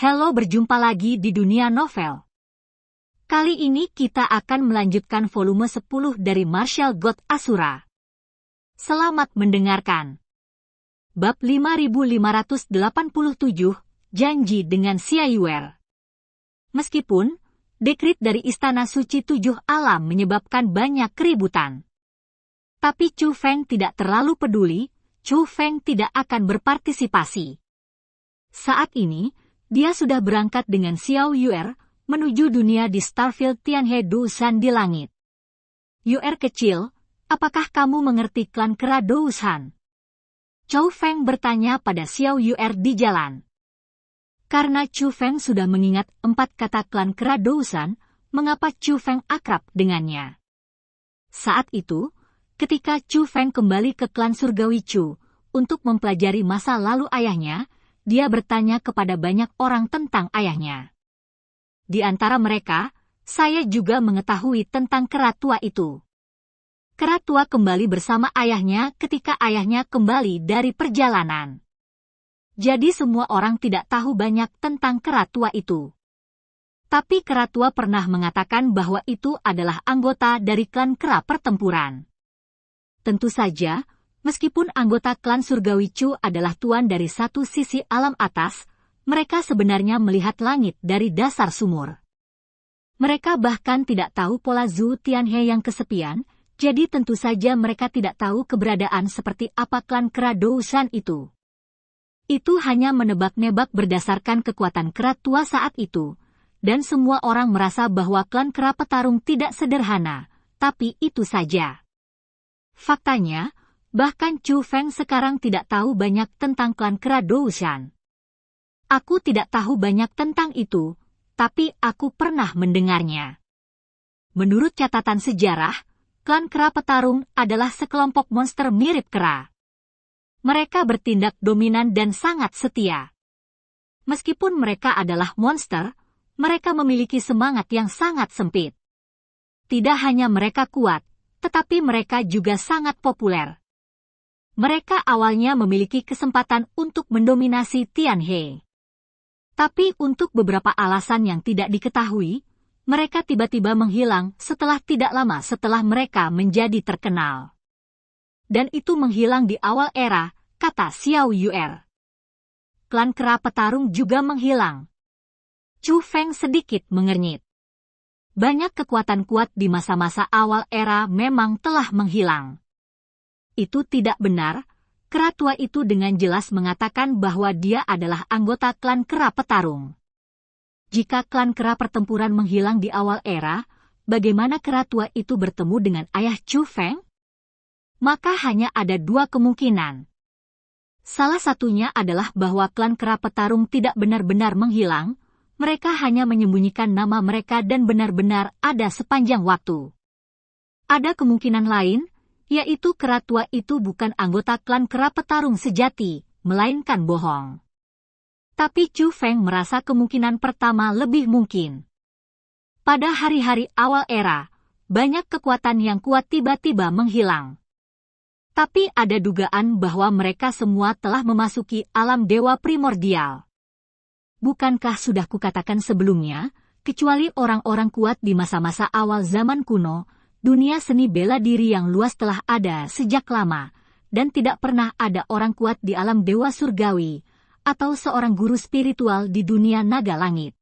Halo, berjumpa lagi di dunia novel. Kali ini kita akan melanjutkan volume 10 dari Martial God Asura. Selamat mendengarkan. Bab 5587, Janji dengan Xia Yuer. Meskipun dekrit dari Istana Suci Tujuh Alam menyebabkan banyak keributan, tapi Chu Feng tidak terlalu peduli. Chu Feng tidak akan berpartisipasi. Saat ini, dia sudah berangkat dengan Xiao Yuer menuju dunia di Starfield Tianhe Dousan di langit. Yuer kecil, apakah kamu mengerti klan kera Dousan? Chu Feng bertanya pada Xiao Yuer di jalan. Karena Chu Feng sudah mengingat 4 kata klan kera Dousan, mengapa Chu Feng akrab dengannya? Saat itu, ketika Chu Feng kembali ke klan Surgawi Chu untuk mempelajari masa lalu ayahnya, dia bertanya kepada banyak orang tentang ayahnya. Di antara mereka, saya juga mengetahui tentang kera tua itu. Kera tua kembali bersama ayahnya ketika ayahnya kembali dari perjalanan. Jadi semua orang tidak tahu banyak tentang kera tua itu. Tapi kera tua pernah mengatakan bahwa itu adalah anggota dari klan kera pertempuran. Tentu saja, meskipun anggota klan Surgawi Chu adalah tuan dari satu sisi alam atas, mereka sebenarnya melihat langit dari dasar sumur. Mereka bahkan tidak tahu pola Zhu Tianhe yang kesepian, jadi tentu saja mereka tidak tahu keberadaan seperti apa klan kera Dousan itu. Itu hanya menebak-nebak berdasarkan kekuatan kera tua saat itu, dan semua orang merasa bahwa klan kera petarung tidak sederhana, tapi itu saja. Faktanya, bahkan Chu Feng sekarang tidak tahu banyak tentang klan kera Dousan. Aku tidak tahu banyak tentang itu, tapi aku pernah mendengarnya. Menurut catatan sejarah, klan kera petarung adalah sekelompok monster mirip kera. Mereka bertindak dominan dan sangat setia. Meskipun mereka adalah monster, mereka memiliki semangat yang sangat sempit. Tidak hanya mereka kuat, tetapi mereka juga sangat populer. Mereka awalnya memiliki kesempatan untuk mendominasi Tianhe. Tapi untuk beberapa alasan yang tidak diketahui, mereka tiba-tiba menghilang setelah tidak lama setelah mereka menjadi terkenal. Dan itu menghilang di awal era, kata Xiao Yuer. Klan kera petarung juga menghilang. Chu Feng sedikit mengernyit. Banyak kekuatan kuat di masa-masa awal era memang telah menghilang. Itu tidak benar, kera tua itu dengan jelas mengatakan bahwa dia adalah anggota klan kera petarung. Jika klan kera pertempuran menghilang di awal era, bagaimana kera tua itu bertemu dengan ayah Chu Feng? Maka hanya ada 2 kemungkinan. Salah satunya adalah bahwa klan kera petarung tidak benar-benar menghilang, mereka hanya menyembunyikan nama mereka dan benar-benar ada sepanjang waktu. Ada kemungkinan lain, yaitu kera tua itu bukan anggota klan kera petarung sejati, melainkan bohong. Tapi Chu Feng merasa kemungkinan pertama lebih mungkin. Pada hari-hari awal era, banyak kekuatan yang kuat tiba-tiba menghilang. Tapi ada dugaan bahwa mereka semua telah memasuki alam dewa primordial. Bukankah sudah kukatakan sebelumnya, kecuali orang-orang kuat di masa-masa awal zaman kuno, dunia seni bela diri yang luas telah ada sejak lama, dan tidak pernah ada orang kuat di alam dewa surgawi, atau seorang guru spiritual di dunia naga langit.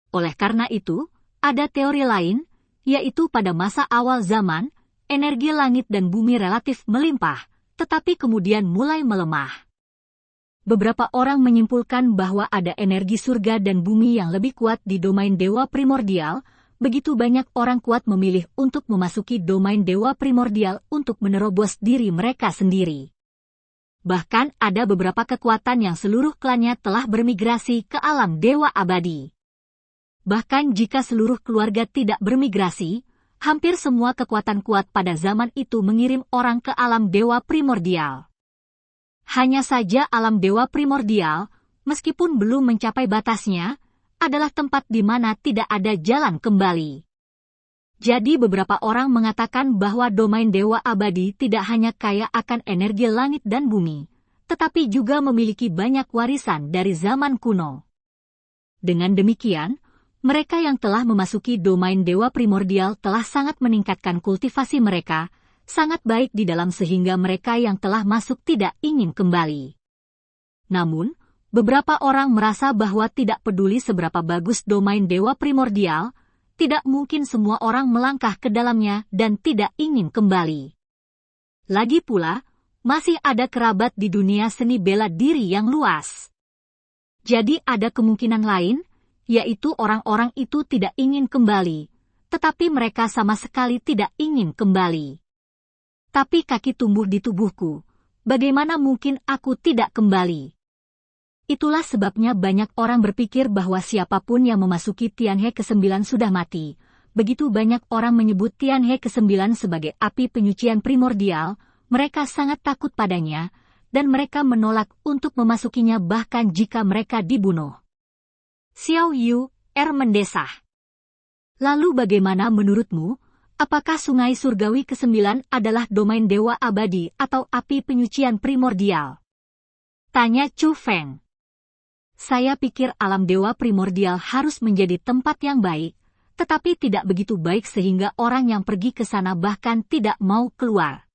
Oleh karena itu, ada teori lain, yaitu pada masa awal zaman, energi langit dan bumi relatif melimpah, tetapi kemudian mulai melemah. Beberapa orang menyimpulkan bahwa ada energi surga dan bumi yang lebih kuat di domain dewa primordial. Begitu banyak orang kuat memilih untuk memasuki domain dewa primordial untuk menerobos diri mereka sendiri. Bahkan ada beberapa kekuatan yang seluruh klannya telah bermigrasi ke alam dewa abadi. Bahkan jika seluruh keluarga tidak bermigrasi, hampir semua kekuatan kuat pada zaman itu mengirim orang ke alam dewa primordial. Hanya saja alam dewa primordial, meskipun belum mencapai batasnya, adalah tempat di mana tidak ada jalan kembali. Jadi beberapa orang mengatakan bahwa domain dewa abadi tidak hanya kaya akan energi langit dan bumi, tetapi juga memiliki banyak warisan dari zaman kuno. Dengan demikian, mereka yang telah memasuki domain dewa primordial telah sangat meningkatkan kultivasi mereka, sangat baik di dalam sehingga mereka yang telah masuk tidak ingin kembali. Namun, beberapa orang merasa bahwa tidak peduli seberapa bagus domain dewa primordial, tidak mungkin semua orang melangkah ke dalamnya dan tidak ingin kembali. Lagi pula, masih ada kerabat di dunia seni bela diri yang luas. Jadi ada kemungkinan lain, yaitu orang-orang itu tidak ingin kembali, tetapi mereka sama sekali tidak ingin kembali. Tapi kaki tumbuh di tubuhku, bagaimana mungkin aku tidak kembali? Itulah sebabnya banyak orang berpikir bahwa siapapun yang memasuki Tianhe ke-9 sudah mati. Begitu banyak orang menyebut Tianhe ke-9 sebagai api penyucian primordial, mereka sangat takut padanya, dan mereka menolak untuk memasukinya bahkan jika mereka dibunuh. Xiao Yu'er mendesah. Lalu bagaimana menurutmu? Apakah sungai surgawi ke-9 adalah domain dewa abadi atau api penyucian primordial? Tanya Chu Feng. Saya pikir alam dewa primordial harus menjadi tempat yang baik, tetapi tidak begitu baik sehingga orang yang pergi ke sana bahkan tidak mau keluar.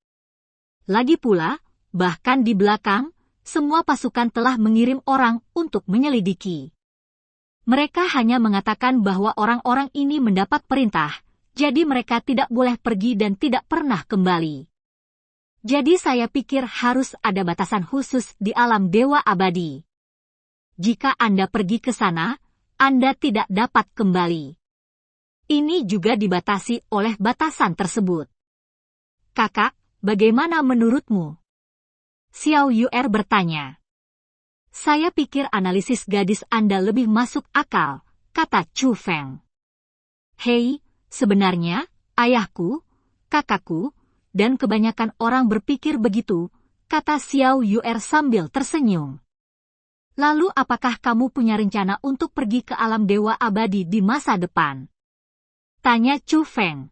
Lagi pula, bahkan di belakang, semua pasukan telah mengirim orang untuk menyelidiki. Mereka hanya mengatakan bahwa orang-orang ini mendapat perintah, jadi mereka tidak boleh pergi dan tidak pernah kembali. Jadi saya pikir harus ada batasan khusus di alam dewa abadi. Jika Anda pergi ke sana, Anda tidak dapat kembali. Ini juga dibatasi oleh batasan tersebut. Kakak, bagaimana menurutmu? Xiao Yu'er bertanya. Saya pikir analisis gadis Anda lebih masuk akal, kata Chu Feng. Hei, sebenarnya, ayahku, kakakku, dan kebanyakan orang berpikir begitu, kata Xiao Yu'er sambil tersenyum. Lalu apakah kamu punya rencana untuk pergi ke alam dewa abadi di masa depan? Tanya Chu Feng.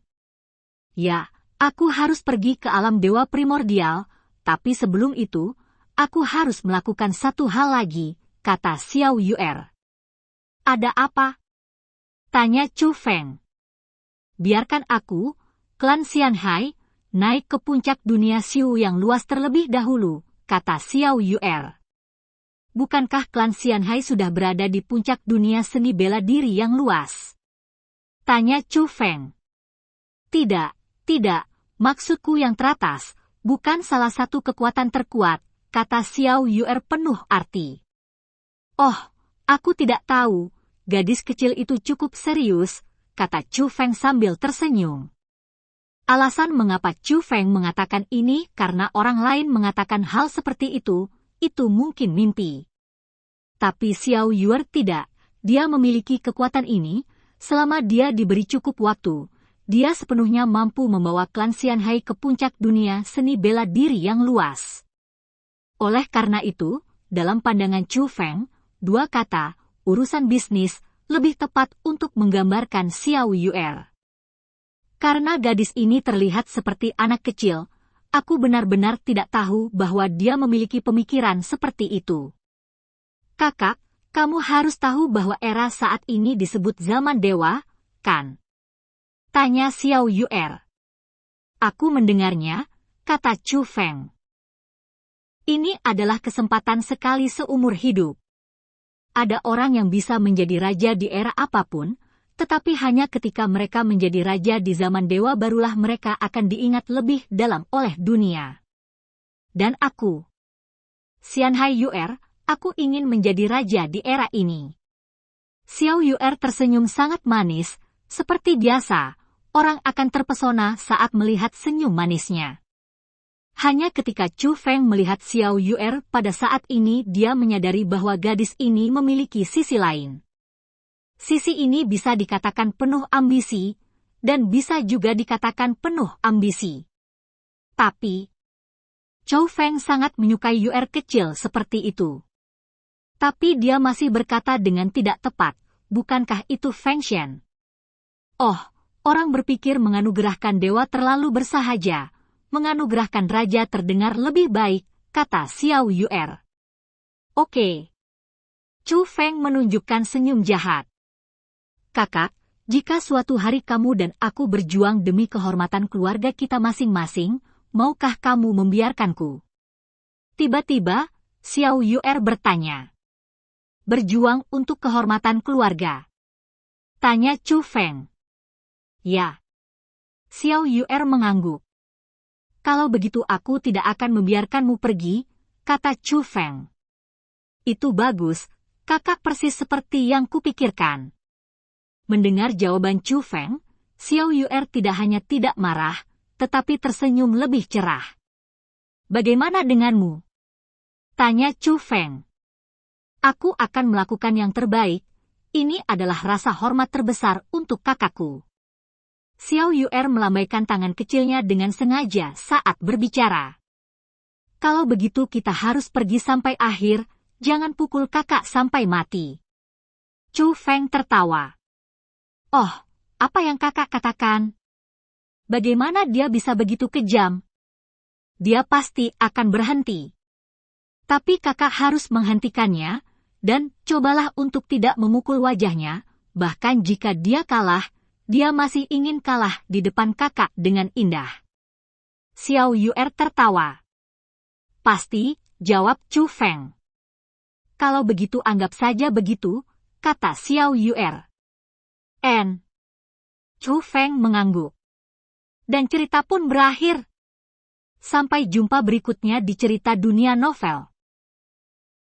Ya, aku harus pergi ke alam dewa primordial, tapi sebelum itu, aku harus melakukan satu hal lagi, kata Xiao Yu'er. Ada apa? Tanya Chu Feng. Biarkan aku, klan Xianhai, naik ke puncak dunia Xiu yang luas terlebih dahulu, kata Xiao Yu'er. Bukankah klan Xianhai sudah berada di puncak dunia seni bela diri yang luas? Tanya Chu Feng. Tidak, maksudku yang teratas, bukan salah satu kekuatan terkuat, kata Xiao Yu'er penuh arti. Oh, aku tidak tahu, gadis kecil itu cukup serius, kata Chu Feng sambil tersenyum. Alasan mengapa Chu Feng mengatakan ini karena orang lain mengatakan hal seperti itu mungkin mimpi. Tapi Xiao Yu'er tidak, dia memiliki kekuatan ini, selama dia diberi cukup waktu. Dia sepenuhnya mampu membawa klan Xianhai ke puncak dunia seni bela diri yang luas. Oleh karena itu, dalam pandangan Chu Feng, dua kata, urusan bisnis, lebih tepat untuk menggambarkan Xiao Yu'er. Karena gadis ini terlihat seperti anak kecil, aku benar-benar tidak tahu bahwa dia memiliki pemikiran seperti itu. Kakak, kamu harus tahu bahwa era saat ini disebut zaman dewa, kan? Tanya Xiao Yu'er. Aku mendengarnya, kata Chu Feng. Ini adalah kesempatan sekali seumur hidup. Ada orang yang bisa menjadi raja di era apapun, tetapi hanya ketika mereka menjadi raja di zaman dewa barulah mereka akan diingat lebih dalam oleh dunia. Dan aku, Xianhai Yu'er, aku ingin menjadi raja di era ini. Xiao Yu'er tersenyum sangat manis, seperti biasa. Orang akan terpesona saat melihat senyum manisnya. Hanya ketika Chu Feng melihat Xiao Yu'er pada saat ini dia menyadari bahwa gadis ini memiliki sisi lain. Sisi ini bisa dikatakan penuh ambisi, dan bisa juga dikatakan penuh ambisi. Tapi, Chu Feng sangat menyukai Yu'er kecil seperti itu. Tapi dia masih berkata dengan tidak tepat, bukankah itu Feng Xian? Oh, orang berpikir menganugerahkan dewa terlalu bersahaja, menganugerahkan raja terdengar lebih baik, kata Xiao Yu'er. Oke. Chu Feng menunjukkan senyum jahat. Kakak, jika suatu hari kamu dan aku berjuang demi kehormatan keluarga kita masing-masing, maukah kamu membiarkanku? Tiba-tiba, Xiao Yuer bertanya. Berjuang untuk kehormatan keluarga? Tanya Chu Feng. Ya. Xiao Yuer mengangguk. Kalau begitu aku tidak akan membiarkanmu pergi, kata Chu Feng. Itu bagus, kakak persis seperti yang kupikirkan. Mendengar jawaban Chu Feng, Xiao Yuer tidak hanya tidak marah, tetapi tersenyum lebih cerah. Bagaimana denganmu? Tanya Chu Feng. Aku akan melakukan yang terbaik, ini adalah rasa hormat terbesar untuk kakakku. Xiao Yuer melambaikan tangan kecilnya dengan sengaja saat berbicara. Kalau begitu kita harus pergi sampai akhir, jangan pukul kakak sampai mati. Chu Feng tertawa. Oh, apa yang kakak katakan? Bagaimana dia bisa begitu kejam? Dia pasti akan berhenti. Tapi kakak harus menghentikannya, dan cobalah untuk tidak memukul wajahnya, bahkan jika dia kalah, dia masih ingin kalah di depan kakak dengan indah. Xiao Yuer tertawa. Pasti, jawab Chu Feng. Kalau begitu anggap saja begitu, kata Xiao Yuer. Chu Feng mengangguk. Dan cerita pun berakhir. Sampai jumpa berikutnya di cerita dunia novel.